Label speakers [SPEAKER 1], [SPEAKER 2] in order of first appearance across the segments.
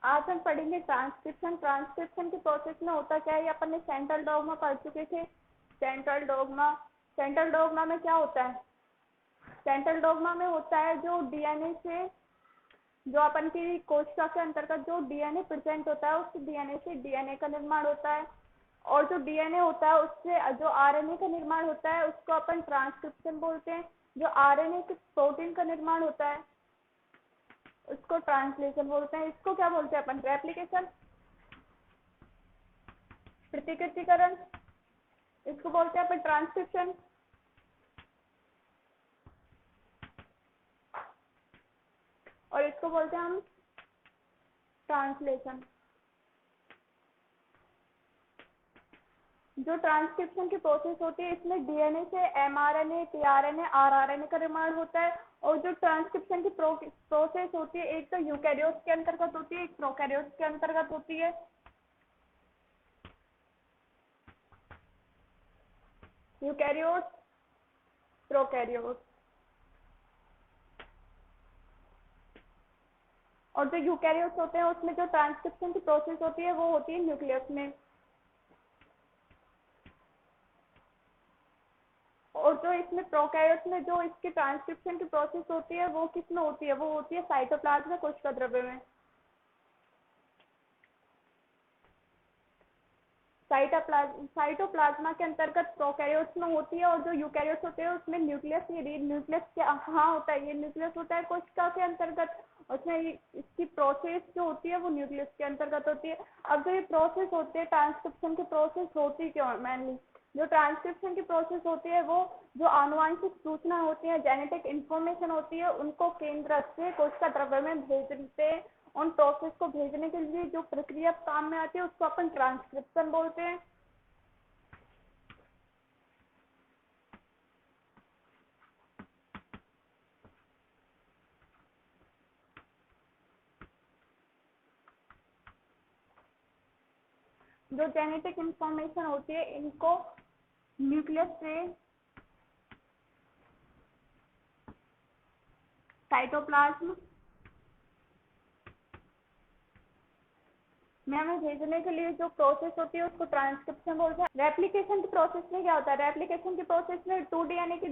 [SPEAKER 1] आज हम पढ़ेंगे ट्रांसक्रिप्शन। ट्रांसक्रिप्शन के प्रोसेस में होता क्या है, ये अपन ने सेंट्रल डॉग्मा पढ़ चुके थे। सेंट्रल डॉग्मा में क्या होता है? सेंट्रल डॉग्मा में होता है जो डीएनए से, जो अपन की कोशिका के अंतर्गत जो डीएनए प्रेजेंट होता है, उस डीएनए से डीएनए का निर्माण होता है। और जो डीएनए होता है उससे जो आरएनए का निर्माण होता है उसको अपन ट्रांसक्रिप्शन बोलते हैं। जो आरएनए से प्रोटीन का निर्माण होता है उसको ट्रांसलेशन बोलते हैं। इसको क्या बोलते हैं अपन? रेप्लिकेशन, प्रतिकृतिकरण, इसको बोलते हैं अपन ट्रांसक्रिप्शन। और इसको बोलते हैं हम ट्रांसलेशन। जो ट्रांसक्रिप्शन की प्रोसेस होती है इसमें डीएनए से एमआरएनए, टीआरएनए, आरआरएनए का निर्माण होता है। और जो ट्रांसक्रिप्शन की प्रोसेस होती है एक तो यूकैरियोट्स के अंतर्गत होती है, एक प्रोकैरियोट्स के अंतर्गत होती है। Eukaryotes, prokaryotes. और जो यूकैरियोट्स होते हैं उसमें जो ट्रांसक्रिप्शन की प्रोसेस होती है वो होती है न्यूक्लियस में। और जो इसमें प्रोकैरियोट्स में जो इसकी ट्रांसक्रिप्शन की प्रोसेस होती है वो किस में होती है? वो होती है साइटोप्लाज्म में, कोशिका द्रव्य में। साइटोप्लाज्मा के अंतर्गत प्रोकैरियोट्स में होती है। और जो यूकैरियोट्स होते हैं उसमें न्यूक्लियस, ये न्यूक्लियस कहाँ होता है? ये न्यूक्लियस होता है कोशिका के अंतर्गत। उसमें इसकी प्रोसेस जो होती है वो न्यूक्लियस के अंतर्गत होती है। अब जो ये प्रोसेस होती है ट्रांसक्रिप्शन की प्रोसेस होती क्यों है? मेनली जो ट्रांसक्रिप्शन की प्रोसेस होती है वो जो आनुवंशिक सूचना होती है, जेनेटिक इंफॉर्मेशन होती है, उनको केंद्र से कोशिका द्रव्य में भेजते हैं। उन प्रोसेस को भेजने के लिए जो प्रक्रिया काम में आती है उसको अपन ट्रांसक्रिप्शन बोलते हैं। जो जेनेटिक इंफॉर्मेशन होती है इनको न्यूक्लियस से साइटोप्लाज्म में हमें भेजने के लिए जो प्रोसेस होती है उसको ट्रांसक्रिप्शन बोलते हैं। रेप्लिकेशन की प्रोसेस में क्या होता है? रेप्लिकेशन की प्रोसेस में डीएनए की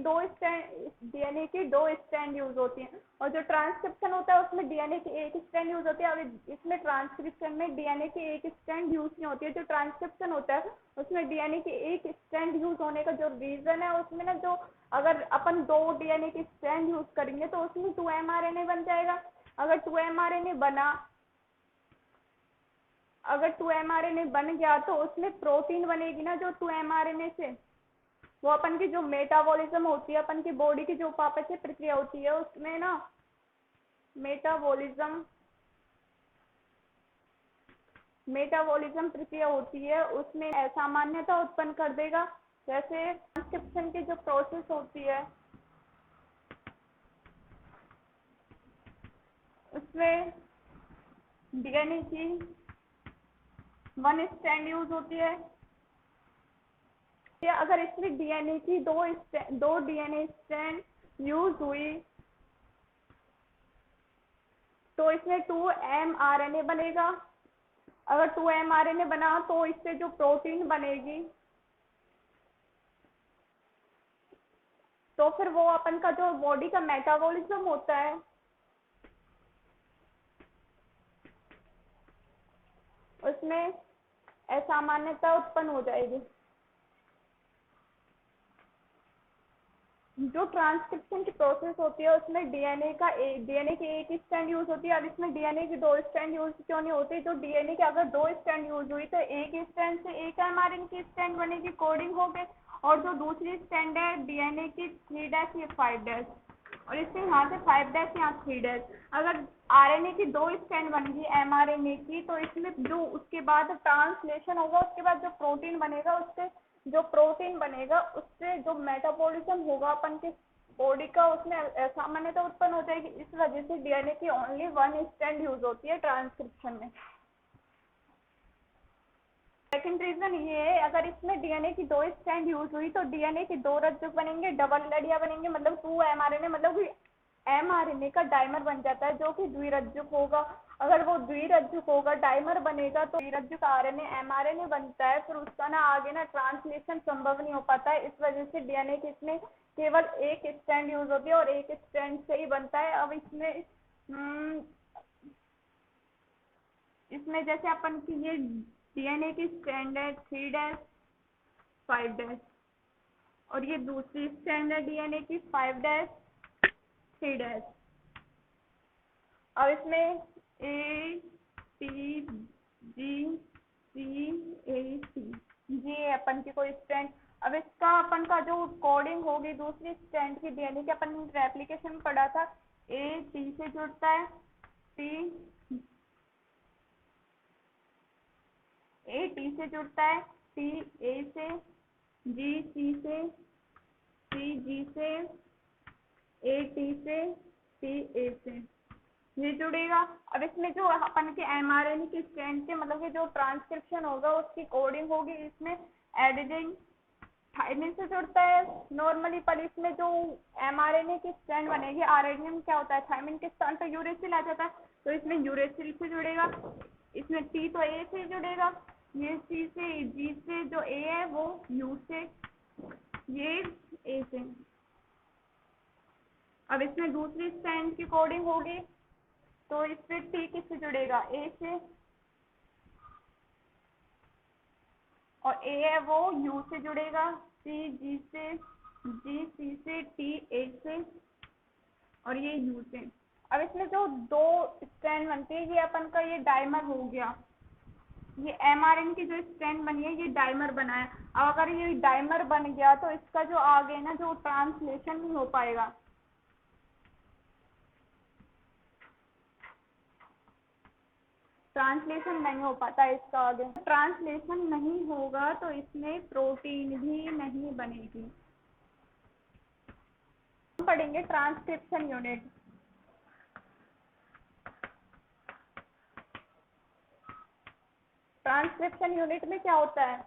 [SPEAKER 1] दो स्ट्रैंड यूज होती हैं। और जो ट्रांसक्रिप्शन होता है उसमें डीएनए की एक स्ट्रैंड यूज होती है। अब इसमें ट्रांसक्रिप्शन में डीएनए की एक स्ट्रैंड यूज नहीं होती है। जो ट्रांसक्रिप्शन होता है उसमें डीएनए की एक स्ट्रैंड यूज होने का जो रीजन है उसमें ना, जो अगर अपन दो डीएनए की स्ट्रैंड यूज करेंगे तो उसमें 2 mRNA बन जाएगा। अगर 2 mRNA बन गया तो उसमें प्रोटीन बनेगी ना, जो 2 mRNA से। वो अपन की जो मेटाबॉलिज्म होती है, अपन की बॉडी की जो उपापचय प्रक्रिया होती है उसमें ना मेटाबॉलिज्म प्रक्रिया होती है, उसमें असामान्यता उत्पन्न कर देगा। जैसे ट्रांसक्रिप्शन की जो प्रोसेस होती है उसमें डीएनए की 1 स्ट्रैंड यूज होती है। या अगर इसमें डीएनए की दो डीएनए स्ट्रैंड यूज हुई तो इसमें 2 mRNA बनेगा। अगर 2 mRNA बना तो इससे जो प्रोटीन बनेगी तो फिर वो अपन का जो बॉडी का मेटाबॉलिज्म होता है उसमें असामान्यता उत्पन्न हो जाएगी। जो ट्रांसक्रिप्शन की प्रोसेस होती है उसमें डीएनए की एक स्ट्रैंड यूज होती है। अब इसमें डीएनए की 2 स्ट्रैंड यूज क्यों नहीं होती? जो डीएनए की अगर 2 स्ट्रैंड यूज हुई तो एक स्ट्रैंड से एक mRNA की स्ट्रैंड बनेगी, कोडिंग हो गई। और जो दूसरी स्ट्रैंड है डीएनए की 3' या 5', और इससे यहाँ से 5' यहाँ 3'। अगर आरएनए की 2 स्ट्रैंड बनेगी mRNA की तो इसमें जो उसके बाद ट्रांसलेशन होगा, उसके बाद जो प्रोटीन बनेगा उससे जो मेटाबॉलिज्म होगा अपन के बॉडी का उसमें असामान्यता उत्पन्न हो जाएगी। इस वजह से डीएनए की ओनली 1 स्ट्रैंड यूज होती है ट्रांसक्रिप्शन में। सेकंड रीजन ये है, अगर इसमें डीएनए की 2 स्ट्रैंड यूज हुई तो डीएनए के 2 रज्जुक बनेंगे, डबल लड़ियां बनेंगे, मतलब 2 mRNA, मतलब कि mRNA का डाइमर बन जाता है जो कि द्विरज्जुक होगा। अगर वो द्विरज्जुक होगा, डाइमर बनेगा, तो द्विरज्जुक आरएनए एमआरएनए बनता है, फिर उसका ना आगे ना ट्रांसलेशन संभव नहीं हो पाता है। इस वजह से डीएनए की इसमें केवल एक स्ट्रैंड यूज होती है और एक स्ट्रैंड से ही बनता है। अब इसमें जैसे अपन की ये डीएनए की स्ट्रैंड है 3' 5' और ये दूसरी स्ट्रैंड है डीएनए की 5' 3'। अब इसमें ए टी जी सी ए सी ये अपन की कोई स्ट्रैंड। अब इसका अपन का जो कोडिंग होगी दूसरी स्ट्रैंड की डीएनए के, अपन रेप्लिकेशन में पढ़ा था, ए टी से जुड़ता है, ए टी से जुड़ता है, टी ए से, जी सी से, सी जी से, ए टी से, टी ए से ये जुड़ेगा। अब इसमें जो अपन के एमआरएनए की स्ट्रैंड के मतलब कि जो ट्रांसक्रिप्शन होगा उसकी कोडिंग होगी, इसमें एडेनिन थाइमिन से जुड़ता है नॉर्मली। पर इसमें जो एमआरएनए की स्ट्रैंड बनेगी आरएनए में क्या होता है, थाइमिन के स्थान पर यूरेसिल आ जाता है, तो इसमें यूरेसिल से जुड़ेगा। इसमें टी तो ए से जुड़ेगा, ये सी से, जी से, जो ए है वो यू से, ये ए से। अब इसमें दूसरी स्ट्रैंड की कोडिंग होगी, तो इसमें टी किससे जुड़ेगा, ए से, और ए है वो यू से जुड़ेगा, सी जी से, जी सी से, टी ए से, और ये यू से। अब इसमें जो दो स्ट्रैंड बनती है ये अपन का ये डाइमर हो गया। ये एमआरएन की जो स्ट्रैंड बनी है ये डाइमर बना है। अब अगर ये डाइमर बन गया तो इसका जो आगे ना जो ट्रांसलेशन नहीं हो पाएगा, ट्रांसलेशन नहीं हो पाता इसका आगे। ट्रांसलेशन नहीं होगा तो इसमें प्रोटीन भी नहीं बनेगी। हम पढ़ेंगे ट्रांसक्रिप्शन यूनिट। ट्रांसक्रिप्शन यूनिट में क्या होता है,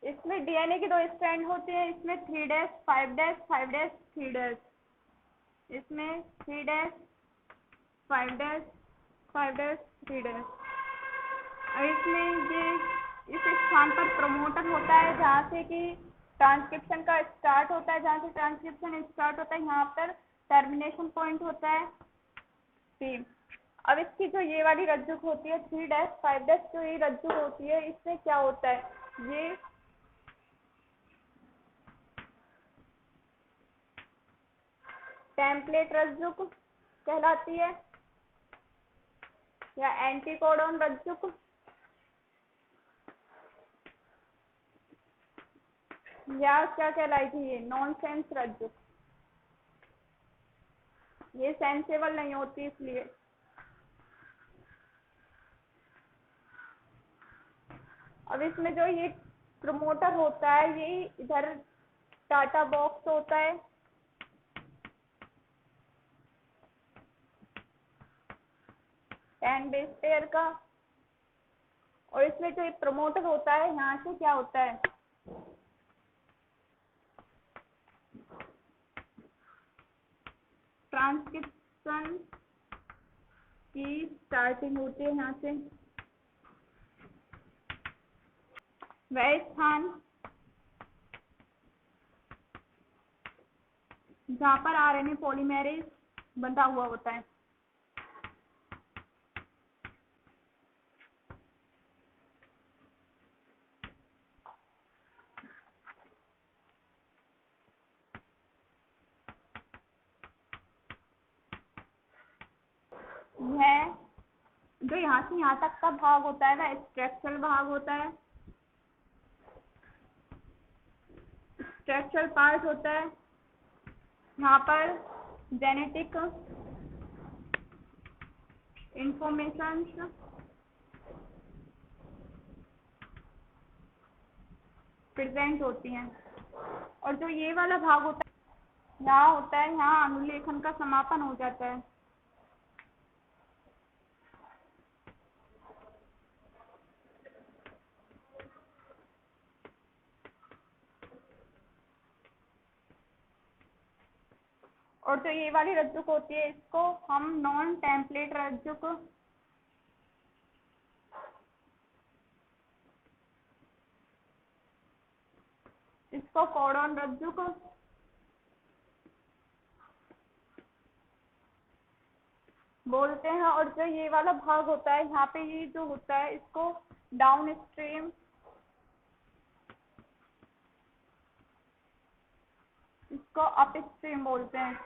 [SPEAKER 1] इसमें डीएनए की दो स्ट्रैंड होते हैं, इसमें 3' 5' 5' 3'। इसमें 3' 5' 5' 3'। और इसमें ये इस स्थान पर प्रमोटर होता है जहाँ से कि ट्रांसक्रिप्शन का स्टार्ट होता है, जहाँ से ट्रांसक्रिप्शन स्टार्ट होता है यहाँ पर टर्मिनेशन पॉइंट होता है टी। अब इसकी जो ये वाली रज्जुक होती है 3' 5' जो ये रज्जुक होती है, इसमें क्या होता है, ये टेम्पलेट रज्जुक कहलाती है या एंटीकोडॉन रज्जुक, या क्या कहलाई थी ये नॉनसेंस रज्जुक। ये सेंसेबल नहीं होती इसलिए। अब इसमें जो ये प्रमोटर होता है ये इधर टाटा बॉक्स होता है, 10 बेस पेयर का। और इसमें जो एक प्रमोटर होता है यहाँ से क्या होता है, ट्रांसक्रिप्शन की स्टार्टिंग होती है यहाँ से। वह स्थान जहाँ पर आरएनए पॉलीमेरेज बंधा हुआ होता है। यह जो यहाँ से यहाँ तक का भाग होता है वह स्ट्रक्चरल भाग होता है, स्ट्रक्चरल पार्ट होता है। यहाँ पर जेनेटिक इंफॉर्मेशन प्रेजेंट होती हैं। और जो ये वाला भाग होता है यहाँ होता है, यहाँ अनुलेखन का समापन हो जाता है। और जो ये वाली रज्जुक होती है इसको हम नॉन टेम्पलेट रज्जुक इसको कोडॉन रज्जु को बोलते हैं। और जो ये वाला भाग होता है यहाँ पे, ये जो होता है इसको डाउन स्ट्रीम, इसको अप स्ट्रीम बोलते हैं।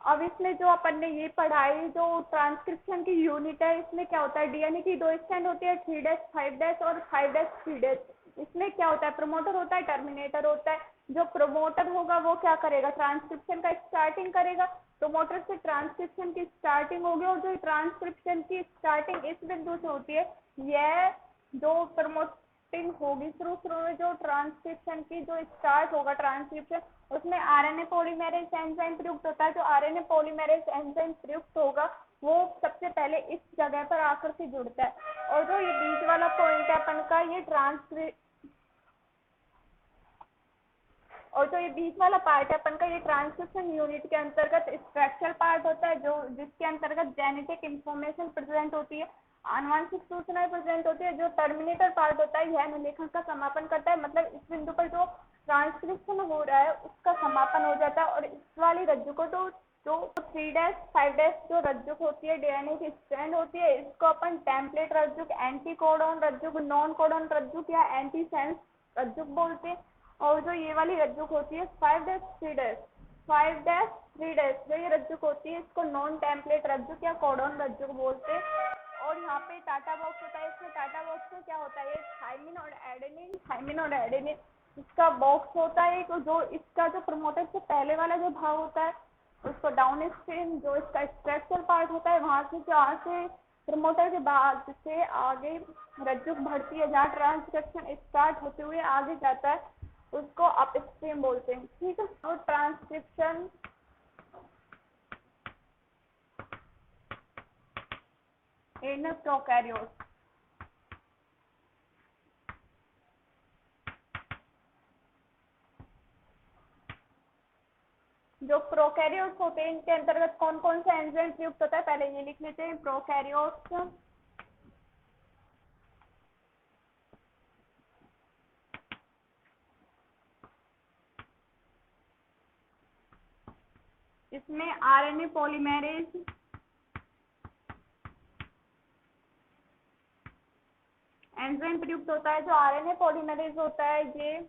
[SPEAKER 1] अब इसमें जो अपन ने ये पढ़ाई, जो ट्रांसक्रिप्शन की यूनिट है, इसमें क्या होता है, डीएनए की 2 स्टैंड होती है, 3' 5' और 5' 3'। इसमें क्या होता है, प्रमोटर होता है, टर्मिनेटर होता है। जो प्रमोटर होगा वो क्या करेगा, ट्रांसक्रिप्शन का स्टार्टिंग करेगा। प्रमोटर से ट्रांसक्रिप्शन की स्टार्टिंग होगी, और जो ट्रांसक्रिप्शन की स्टार्टिंग इस बिंदु से होती है, यह जो प्रमोटिंग होगी, शुरू में जो ट्रांसक्रिप्शन की जो स्टार्ट होगा ट्रांसक्रिप्शन, उसमें आरएनए पॉलीमेरेज एंजाइम प्रयुक्त होता है। जो आरएनए पॉलीमेरेज एंजाइम प्रयुक्त होगा वो सबसे पहले इस जगह पर आकर के जुड़ता है। और जो ये बीच वाला पॉइंट है अपन का, ये और जो ये बीच वाला पार्ट है अपन का, ये ट्रांसक्रिप्शन यूनिट के अंतर्गत स्ट्रक्चरल पार्ट होता है, जो जिसके अंतर्गत जेनेटिक इंफॉर्मेशन प्रेजेंट होती है, आनुवंशिक सूचनाएं प्रेजेंट होती है। जो टर्मिनेटर पार्ट होता है, यह अनुलेखन का समापन करता है। मतलब इस बिंदु पर जो ट्रांसक्रिप्शन हो रहा है उसका समापन हो जाता है। और इस वाली रज्जु को तो जो 3' 5' जो रज्जु होती है, डीएनए की स्ट्रैंड होती है, इसको अपन टेम्पलेट रज्जु, एंटी कोडॉन रज्जु, नॉन कोडॉन रज्जु या एंटी सेंस रज्जु बोलते हैं। और जो ये वाली रज्जु होती है 5' 3' जो ये रज्जु होती है, इसको नॉन टेम्पलेट रज्जु या कोडॉन रज्जु बोलते हैं। और यहाँ पे टाटा बॉक्स होता है। इसमें टाटा बॉक्स में क्या होता है, थायमिन और एडेनिन इसका बॉक्स होता है। तो जो इसका जो प्रमोटर से पहले वाला जो भाग होता है उसको डाउन स्ट्रीम, जो इसका स्ट्रक्चरल पार्ट होता है, वहां से प्रमोटर के बाद से आगे रज्जु बढ़ती है, जहाँ ट्रांसक्रिप्शन स्टार्ट होते हुए आगे जाता है, उसको अपस्ट्रीम बोलते हैं। ठीक है। और ट्रांसक्रिप्शन इन प्रोकैरियोट, जो प्रोकैरियोट्स होते हैं इनके अंतर्गत कौन कौन सा एंजाइम प्रयुक्त होता है, पहले ये लिख लेते हैं। प्रोकैरियोट्स, इसमें आरएनए पॉलीमेरेज एंजाइम प्रयुक्त होता है। जो आरएनए पॉलीमेरेज होता है ये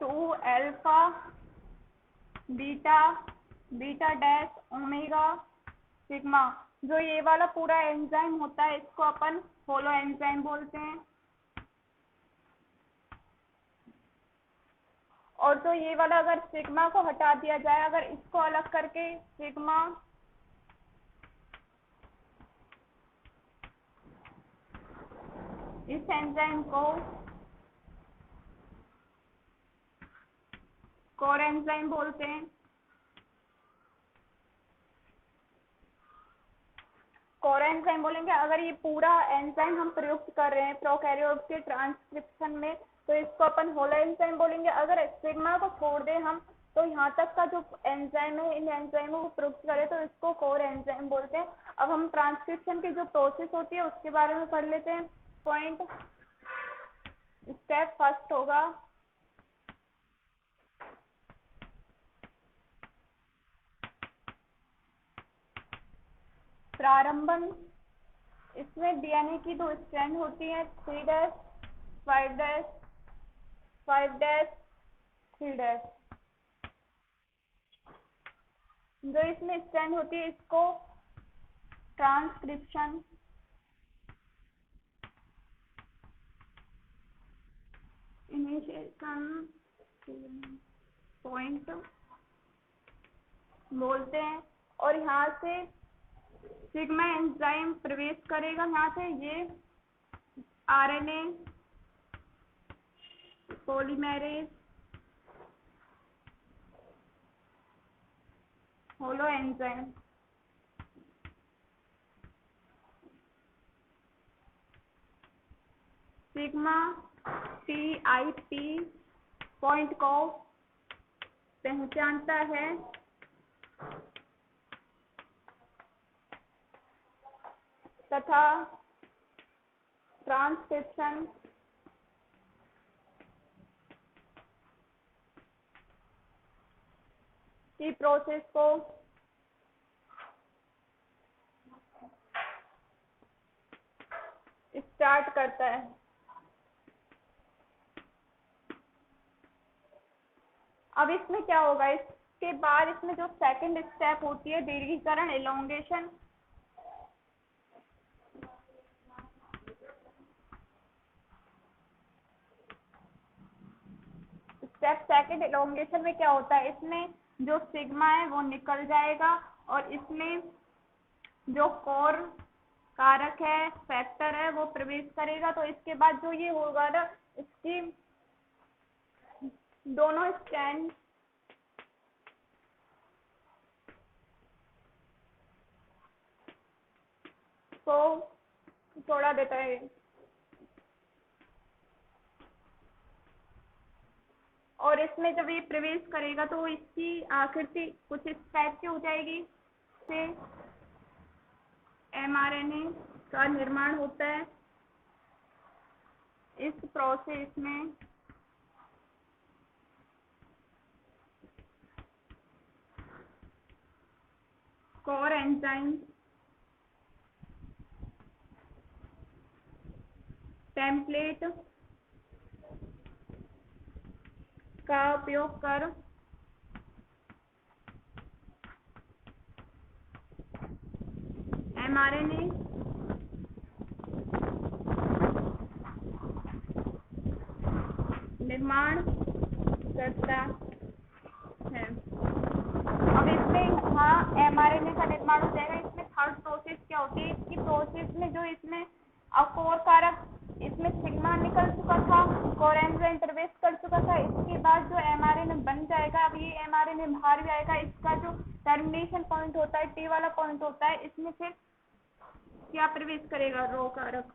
[SPEAKER 1] 2 alpha beta beta dash omega sigma, जो ये वाला पूरा एंजाइम होता है, इसको अपन होलो एंजाइम बोलते हैं। और जो ये वाला, अगर सिग्मा को हटा दिया जाए, अगर इसको अलग करके सिग्मा इस एंजाइम को कोर एंजाइम बोलते हैं। कोर एंजाइम बोलेंगे। अगर ये पूरा एंजाइम हम प्रयुक्त कर रहे हैं प्रोकैरियोट के ट्रांसक्रिप्शन में, तो इसको अपन होलो एंजाइम बोलेंगे। अगर सिग्मा को छोड़ दें हम, तो यहाँ तक का जो एंजाइम है, इन एंजाइमों को प्रयुक्त करें, तो इसको कोर एंजाइम बोलते हैं। अब हम ट्रांसक्रिप्शन की जो प्रोसेस होती है उसके बारे में पढ़ लेते हैं। पॉइंट स्टेप फर्स्ट होगा प्रारंभन। इसमें डीएनए की 2 स्ट्रैंड होती है, 3' 5' 5' 3'। जो इसमें स्ट्रैंड होती है इसको ट्रांसक्रिप्शन इनिशिएशन पॉइंट बोलते हैं। और यहाँ से सिग्मा एंजाइम प्रवेश करेगा, यहाँ से ये RNA polymerase holoenzyme sigma TIP point को पहचानता है तथा ट्रांसक्रिप्शन की प्रोसेस को स्टार्ट करता है। अब इसमें क्या होगा, इसके बाद इसमें जो सेकंड स्टेप होती है दीर्घीकरण, एलोंगेशन, स्टेप सेकंड एलोंगेशन में क्या होता है, इसमें जो सिग्मा है वो निकल जाएगा और इसमें जो कोर कारक है, फैक्टर है, वो प्रवेश करेगा। तो इसके बाद जो ये होगा ना, इसकी दोनों स्टैंड को छोड़ा देता है और इसमें जब ये प्रवेश करेगा तो इसकी आकृति कुछ इस टाइप की हो जाएगी। से एमआरएनए का निर्माण होता है। इस प्रोसेस में कोर एंजाइम टेम्पलेट का उपयोग कर एमआरएनए निर्माण करता है। अब इसमें हाँ एमआरएनए का निर्माण हो जाएगा। इसमें थर्ड प्रोसेस क्या होती है, इसकी प्रोसेस में जो इसमें कोर कारक, इसमें सिग्मा निकल चुका था, कोर एंजाइम प्रवेश कर चुका था। इसके बाद जो एमआरएनए बन जाएगा, अब ये एमआरएनए बाहर भी आएगा। इसका जो टर्मिनेशन पॉइंट होता है, टी वाला पॉइंट होता है, इसमें फिर क्या प्रवेश करेगा, रो कारक।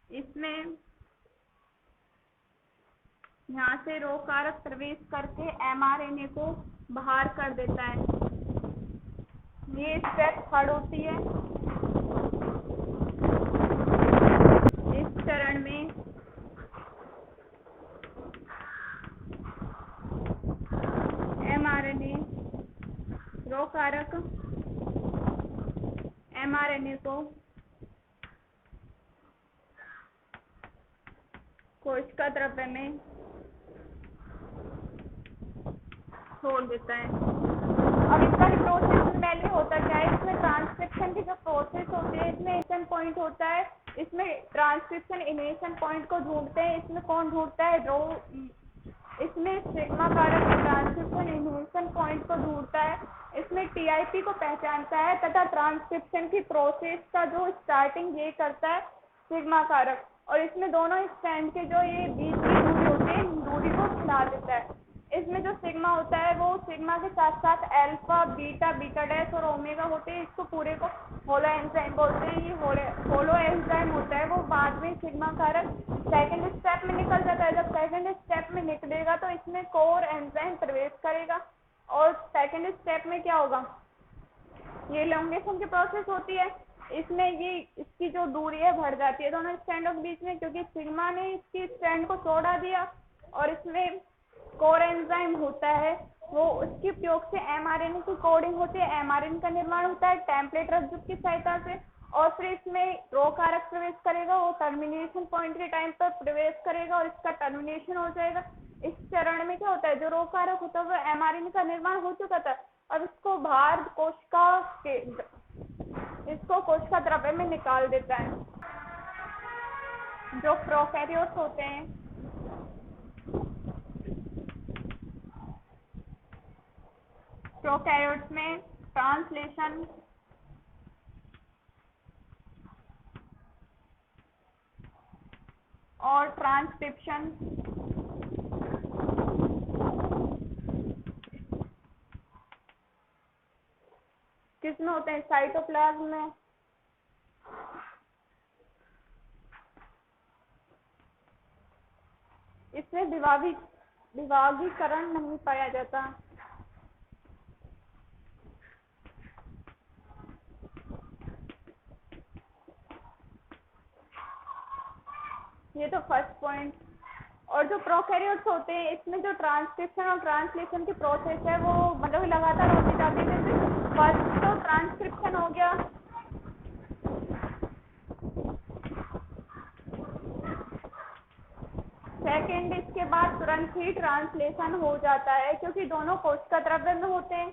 [SPEAKER 1] इसमें यहाँ से रो कारक प्रवेश करके एमआरएनए को बाहर कर देता है। ये स्टेप थर्ड होती है। इस चरण में एमआरएनए रो कारक एमआरएनए को कोशिका द्रव्य में छोड़ देता है। अब इसका प्रोसेस मेनली होता क्या है, इसमें ट्रांसक्रिप्शन की जो प्रोसेस होती है, इसमें इनिशियल पॉइंट होता है। इसमें ट्रांसक्रिप्शन इनिशियल पॉइंट को ढूंढते हैं। इसमें कौन ढूंढता है, रो। इसमें सिग्मा कारक ट्रांसक्रिप्शन इनिशियल पॉइंट को ढूंढता है। इसमें टीआईपी को पहचानता है तथा ट्रांसक्रिप्शन की प्रोसेस का जो स्टार्टिंग ये करता है सिग्मा कारक। और इसमें दोनों स्टैंड के जो ये बीच की दूरी होती है, दूरी को बढ़ा देता है। इसमें जो सिग्मा होता है वो सिग्मा के साथ साथ अल्फा, बीटा, बीटा डैश और ओमेगा होते हैं। इसको पूरे को होलो एंजाइम बोलते हैं। ये होलो एंजाइम होता है, वो बाद में सिग्मा कारक सेकंड स्टेप में निकल जाता है। जब सेकंड स्टेप में निकलेगा तो इसमें कोर एंजाइम प्रवेश करेगा और सेकंड स्टेप में क्या होगा, ये एलोंगेशन की प्रोसेस होती है। इसमें ये इसकी जो दूरी है बढ़ जाती है दोनों स्टैंडों के बीच में, क्योंकि सिग्मा ने इसकी स्टैंड को छोड़ा दिया। और इसमें कोर एंजाइम होता है, वो उसके उपयोग से एमआरएनए की कोडिंग होती है, एमआरएनए का निर्माण होता है टेम्पलेट रज्जु की सहायता से। और फिर इसमें रो कारक प्रवेश करेगा, वो टर्मिनेशन पॉइंट के टाइम पर प्रवेश करेगा और इसका टर्मिनेशन हो जाएगा। इस चरण में क्या होता है, जो रो कारक होता है वो एमआरएनए का निर्माण हो चुका था, अब इसको बाहर कोशिका द्रव्य में निकाल देता है। जो प्रोकैरियोट्स होते हैं, प्रोकैरियोट्स में ट्रांसलेशन और ट्रांसक्रिप्शन किसमें होते हैं, साइटोप्लाज्म में। इसमें विभागीकरण नहीं पाया जाता। ये तो फर्स्ट पॉइंट। और जो प्रोकैरियोट्स होते हैं इसमें जो ट्रांसक्रिप्शन और ट्रांसलेशन की प्रोसेस है वो मतलब लगातार होती जाती है। जैसे फर्स्ट तो ट्रांसक्रिप्शन हो गया, सेकेंड इसके बाद तुरंत ही ट्रांसलेशन हो जाता है क्योंकि दोनों कोशिका द्रव्य में होते हैं।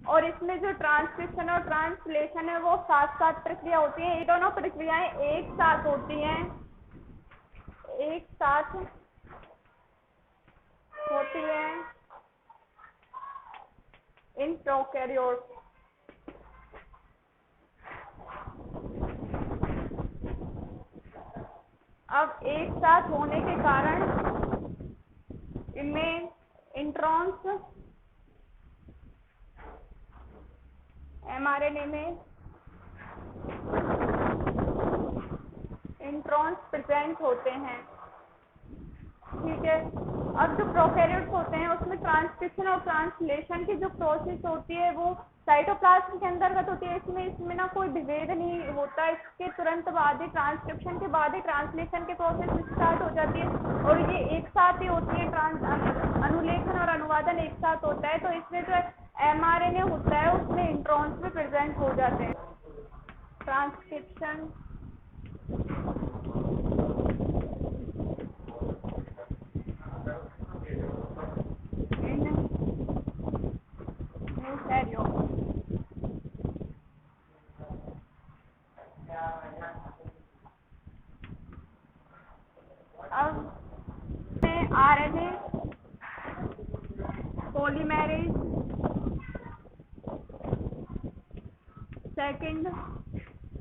[SPEAKER 1] और इसमें जो ट्रांसक्रिप्शन और ट्रांसलेशन है वो साथ साथ प्रक्रिया होती है। ये दोनों प्रक्रियाएं एक साथ होती हैं, एक साथ होती हैं इन प्रोकैरियोट्स। अब एक साथ होने के कारण इनमें इंट्रॉन्स mRNA में इंट्रॉन्स प्रेजेंट होते हैं। ठीक है। अब जो प्रोकैरियोट्स होते हैं उसमें ट्रांसक्रिप्शन और ट्रांसलेशन की जो प्रोसेस होती है वो साइटोप्लाज्म के अंतर्गत होती है। इसमें ना कोई विभेद नहीं होता। इसके तुरंत बाद ही ट्रांसक्रिप्शन के बाद ही ट्रांसलेशन की प्रोसेस स्टार्ट हो जाती है और ये एक साथ ही होती है। अनुलेखन और अनुवादन एक साथ होता है। तो इसमें जो mRNA होता है उसमें इंट्रॉन्स में प्रेजेंट हो जाते हैं। ट्रांसक्रिप्शन अब RNA पॉलीमेरेज सेकंड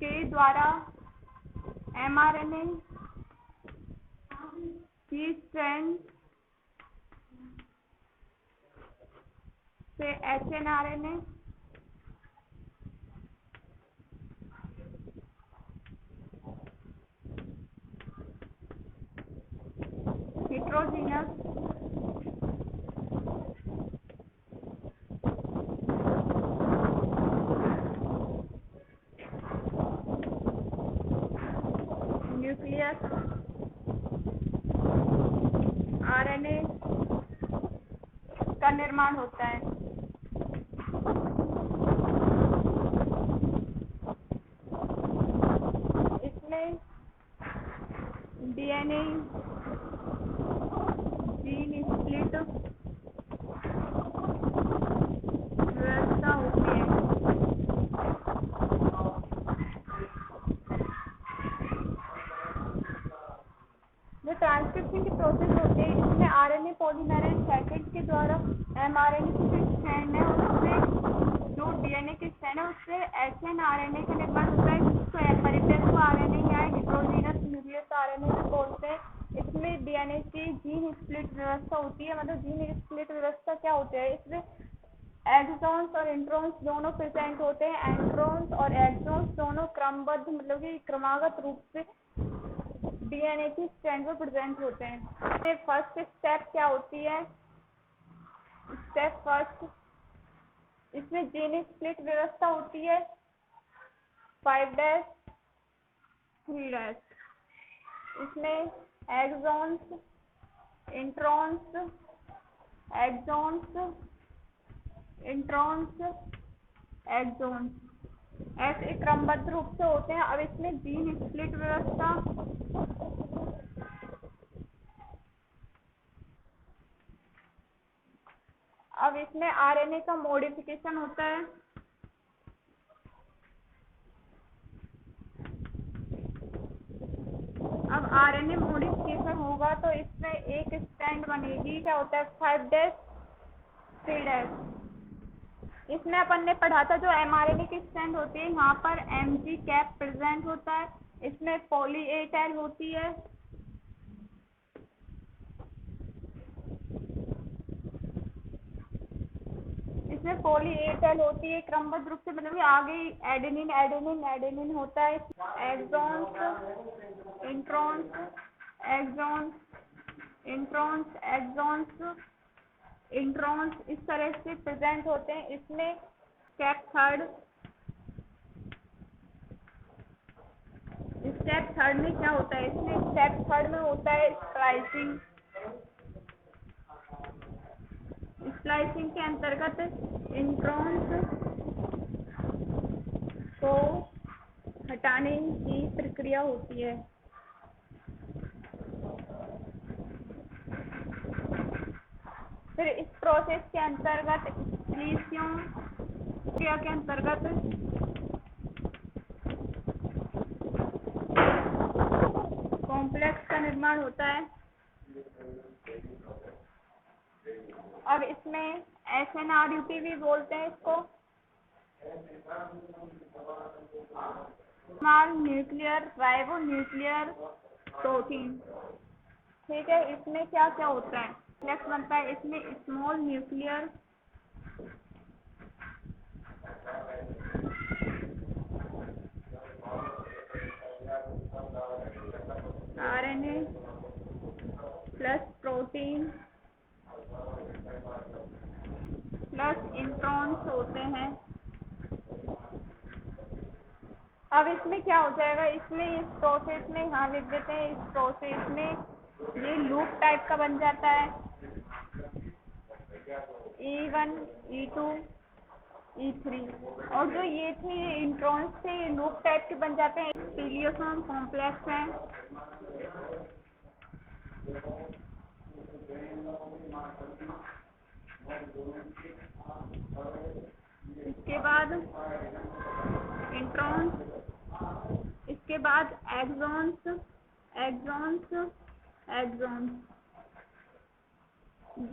[SPEAKER 1] के द्वारा mRNA की स्ट्रैंड से hnRNA heterogeneous न्यूक्लियस RNA का निर्माण होता है। इसमें DNA जीन स्प्लिट व्यवस्था होती है। जो ट्रांसक्रिप्शन की प्रोसेस होती है इसमें RNA पॉलीमेरेज सेकेंड के द्वारा mRNA की जो स्ट्रैंड है उससे जो DNA की स्ट्रैंड है उससे hnRNA का निर्माण होता है, जिसको मल्टीप्लेक्स RNA या हेटेरोजेनस न्यूक्लियस RNA भी बोलते हैं। इसमें DNA की जीन स्प्लिट व्यवस्था होती है। मतलब जीन स्प्लिट व्यवस्था क्या होती है, इसमें एक्सॉन्स और इंट्रॉन्स दोनों प्रेजेंट होते हैं। एंट्रॉन्स और एक्सॉन्स दोनों क्रमबद्ध मतलब कि क्रमागत रूप से DNA की स्ट्रैंड में प्रेजेंट होते हैं। फर्स्ट स्टेप क्या होती है, स्टेप फर्स्ट, इसमें जीन स्प्लिट व्यवस्था होती है 5' 3'। इसमें exons introns exons introns exons ऐसे क्रमबद्ध रूप से होते हैं। अब इसमें जीन स्प्लिट व्यवस्था अब इसमें RNA का मॉडिफिकेशन होता है। अब RNA मॉडिफिकेशन होगा तो इसमें एक स्ट्रैंड बनेगी, क्या होता है 5' 3'। इसमें अपन ने पढ़ा था जो mRNA की स्ट्रैंड होती है यहाँ पर Mg कैप प्रेजेंट होता है। इसमें पॉली ए टेल होती है। इसमें पॉली ए टेल होती है क्रमबद्ध रूप से, मतलब आगे एडेनिन एडेनिन एडेनिन होता है। Exons introns exons introns exons introns इस तरह से प्रेजेंट होते हैं। इसमें कैप थर्ड स्टेप थर्ड में क्या होता है, इसमें स्टेप थर्ड में होता है स्प्लाइसिंग। स्प्लाइसिंग के अंतर्गत इंट्रॉन्स को हटाने की प्रक्रिया होती है। फिर इस प्रोसेस के अंतर्गत स्प्लीसियों क्रिया के अंतर्गत कॉम्प्लेक्स का निर्माण होता है। अब इसमें SNRUP भी बोलते हैं इसको, small nuclear ribo nuclear protein. ठीक है, इसमें क्या क्या होता है, कॉम्प्लेक्स बनता है इसमें small nuclear RNA plus protein plus introns होते हैं। अब इसमें क्या हो जाएगा, इसमें इस प्रोसेस में यहाँ लिख देते हैं, इस प्रोसेस में ये लूप टाइप का बन जाता है, E1 E2 E3, और जो ये थे इंट्रॉन्स थे ये लूप टाइप के बन जाते हैं। स्टीलियोसोम कॉम्प्लेक्स है। इसके बाद इंट्रॉन्स, इसके बाद एक्सॉन्स एक्सॉन्स एक्सॉन्स,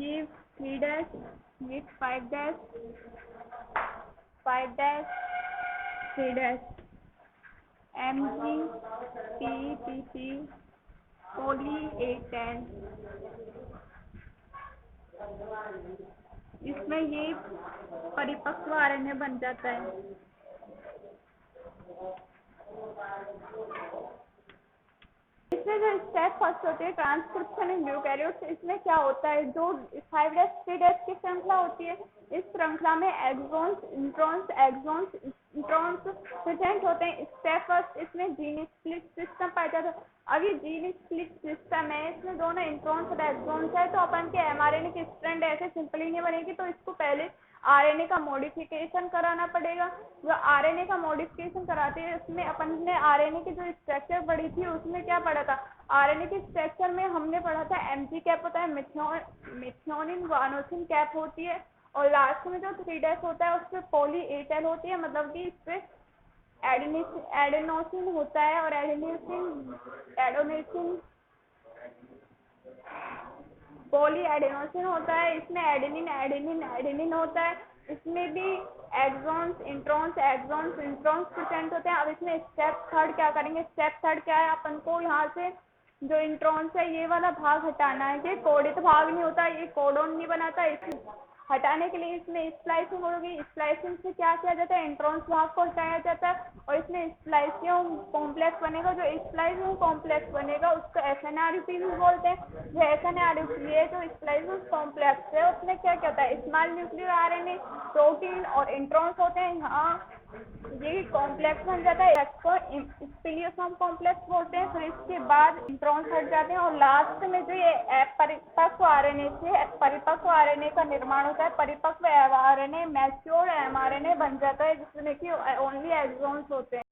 [SPEAKER 1] ये 3' ये 5' 5' 3' MGPPP poly A टेन। इसमें ये परिपक्व RNA बन जाता है। इसमें जो स्टेप फर्स्ट होती है ट्रांसक्रिप्शन इन यूकैरियोट्स, इसमें क्या होता है, जो 5' 3' की श्रृंखला होती है, इस श्रृंखला में एक्सॉन्स इंट्रॉन्स प्रेजेंट होते हैं। स्टेप फर्स्ट, इसमें जीन स्प्लिट सिस्टम पाया जाता है। अब ये जीन स्प्लिट सिस्टम है, इसमें दोनों इंट्रॉन्स और एक्सॉन्स है, तो अपन के mRNA की स्ट्रैंड ऐसे सिंपली नहीं बनेगी, तो इसको पहले RNA का मॉडिफिकेशन कराना पड़ेगा। जो RNA का मॉडिफिकेशन कराते हैं उसमें अपन ने RNA की जो स्ट्रक्चर पढ़ी थी उसमें क्या पढ़ा था, RNA के स्ट्रक्चर में हमने पढ़ा था MG कैप होता है, मिथ्योनिन गुआनोसिन कैप होती है, और लास्ट में जो 3' होता है उसमें पॉली A टेन होती है, मतलब कि इस पे एडेनोसिन होता है, और एडेनोसिन पॉली एडेनोसिन होता है, इसमें एडेनिन होता है। इसमें भी एक्सॉन्स इंट्रॉन्स प्रेजेंट होते हैं। अब इसमें स्टेप थर्ड क्या करेंगे, स्टेप थर्ड क्या है, अपन को यहाँ से जो इंट्रॉन्स है ये वाला भाग हटाना है। ये कोडित भाग नहीं होता, ये कोडोन नहीं बनाता, इसे हटाने के लिए इसमें स्प्लाइसिंग होगी। स्प्लाइसिंग से क्या किया जाता है, इंट्रॉन्स भाग को हटाया जाता है, और इसमें स्प्लाइसियम कॉम्प्लेक्स बनेगा। जो स्प्लाइसियम कॉम्प्लेक्स बनेगा उसको SNRUP भी बोलते हैं। जो SNRUP है, जो स्प्लाइसियम कॉम्प्लेक्स है, उसमें क्या क्या होता है, स्मॉल न्यूक्लियर RNA प्रोटीन और इंट्रॉन्स होते हैं। यहाँ ये कॉम्प्लेक्स बन जाता है, इसको स्टीलियोसोम कॉम्प्लेक्स बोलते हैं। फिर इसके बाद इंट्रॉन्स हट जाते हैं, और लास्ट में जो ये परिपक्व RNA से परिपक्व RNA का निर्माण होता है। परिपक्व RNA मैच्योर mRNA बन जाता है, जिसमें कि ओनली एक्सॉन्स होते हैं।